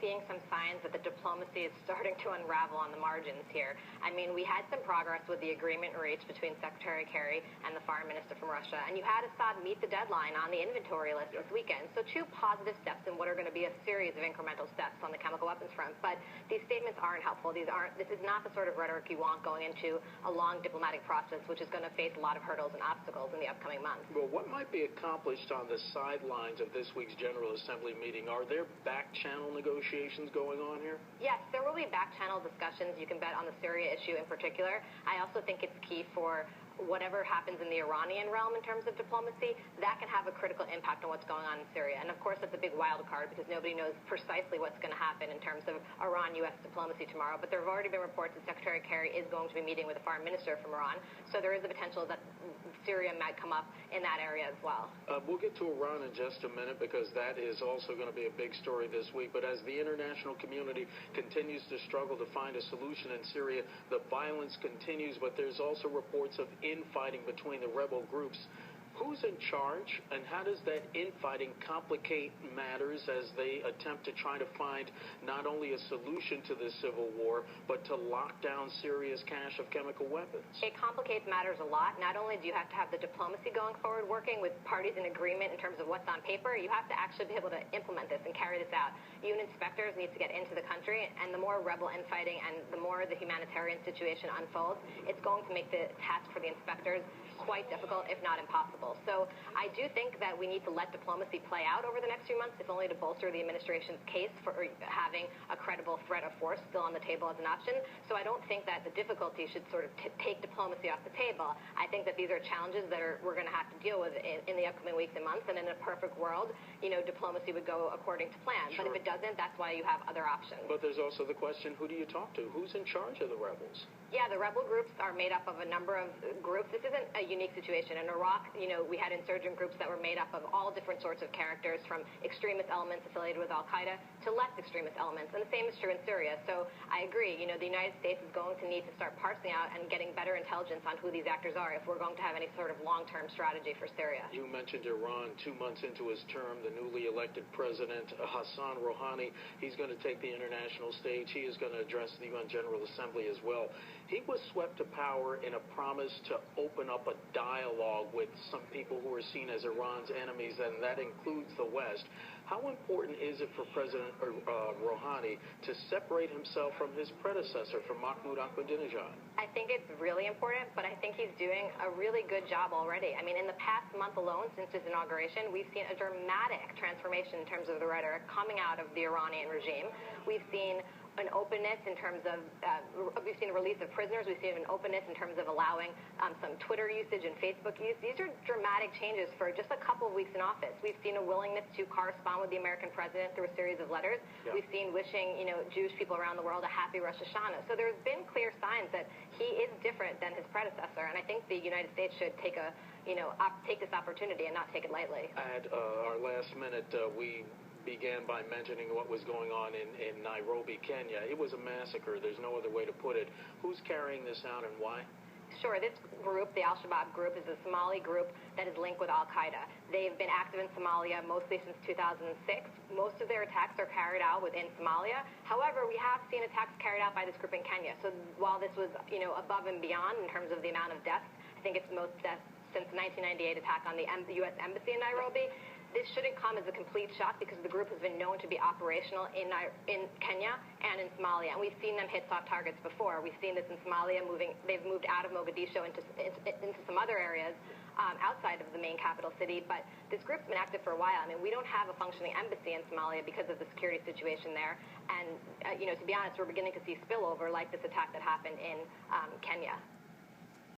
seeing some signs that the diplomacy is starting to unravel on the margins here. I mean, we had some progress with the agreement reached between Secretary Kerry and the foreign minister from Russia, and you had Assad meet the deadline on the inventory list this weekend. So two positive steps in what are going to be a series of incremental steps on the chemical weapons front. But these statements aren't helpful. This is not the sort of rhetoric you want going into a long diplomatic process, which is going to face a lot of hurdles and obstacles in the upcoming months. Well, what might be accomplished on the sidelines of this week's General Assembly meeting? Are there back-channel negotiations going on here? Yes, there will be back-channel discussions, you can bet, on the Syria issue in particular. I also think it's key for whatever happens in the Iranian realm in terms of diplomacy, that can have a critical impact on what's going on in Syria. And of course, that's a big wild card because nobody knows precisely what's going to happen in terms of Iran-U.S. diplomacy tomorrow. But there have already been reports that Secretary Kerry is going to be meeting with the foreign minister from Iran. So there is a potential that Syria might come up in that area as well. We'll get to Iran in just a minute because that is also going to be a big story this week. But as the international community continues to struggle to find a solution in Syria, the violence continues, but there's also reports of infighting between the rebel groups. Who's in charge, and how does that infighting complicate matters as they attempt to try to find not only a solution to this civil war, but to lock down Syria's cache of chemical weapons? It complicates matters a lot. Not only do you have to have the diplomacy going forward, working with parties in agreement in terms of what's on paper, you have to actually be able to implement this and carry this out. UN inspectors need to get into the country, and the more rebel infighting and the more the humanitarian situation unfolds, it's going to make the task for the inspectors quite difficult, if not impossible. So I do think that we need to let diplomacy play out over the next few months, if only to bolster the administration's case for having a credible threat of force still on the table as an option. So I don't think that the difficulty should sort of take diplomacy off the table. I think that these are challenges that we're going to have to deal with in the upcoming weeks and months, and in a perfect world, diplomacy would go according to plan. Sure. But if it doesn't, that's why you have other options. But there's also the question, who do you talk to? Who's in charge of the rebels? Yeah, the rebel groups are made up of a number of groups. This isn't a unique situation. In Iraq, we had insurgent groups that were made up of all different sorts of characters, from extremist elements affiliated with al-Qaeda to less extremist elements. And the same is true in Syria. So I agree, the United States is going to need to start parsing out and getting better intelligence on who these actors are if we're going to have any sort of long-term strategy for Syria. You mentioned Iran. 2 months into his term, the newly elected president, Hassan Rouhani, he's going to take the international stage. He is going to address the UN General Assembly as well. He was swept to power in a promise to open up a dialogue with some people who are seen as Iran's enemies, and that includes the West. How important is it for President Rouhani to separate himself from his predecessor, from Mahmoud Ahmadinejad? I think it's really important, but I think he's doing a really good job already. I mean, in the past month alone, since his inauguration, we've seen a dramatic transformation in terms of the rhetoric coming out of the Iranian regime. We've seen an openness in terms of, we've seen a release of prisoners, we've seen an openness in terms of allowing some Twitter usage and Facebook use. These are dramatic changes for just a couple of weeks in office. We've seen a willingness to correspond with the American president through a series of letters. Yeah. We've seen wishing, Jewish people around the world a happy Rosh Hashanah. So there's been clear signs that he is different than his predecessor, and I think the United States should take take this opportunity and not take it lightly. At our last minute, we began by mentioning what was going on in Nairobi, Kenya. It was a massacre. There's no other way to put it. Who's carrying this out and why? Sure. This group, the al-Shabaab group, is a Somali group that is linked with al-Qaeda. They've been active in Somalia mostly since 2006. Most of their attacks are carried out within Somalia. However, we have seen attacks carried out by this group in Kenya. So while this was, above and beyond in terms of the amount of deaths, I think it's most deaths since the 1998 attack on the U.S. Embassy in Nairobi. This shouldn't come as a complete shock because the group has been known to be operational in Kenya and in Somalia, and we've seen them hit soft targets before. We've seen this in Somalia. They've moved out of Mogadishu into some other areas outside of the main capital city, but this group's been active for a while. I mean, we don't have a functioning embassy in Somalia because of the security situation there, and to be honest, we're beginning to see spillover like this attack that happened in Kenya.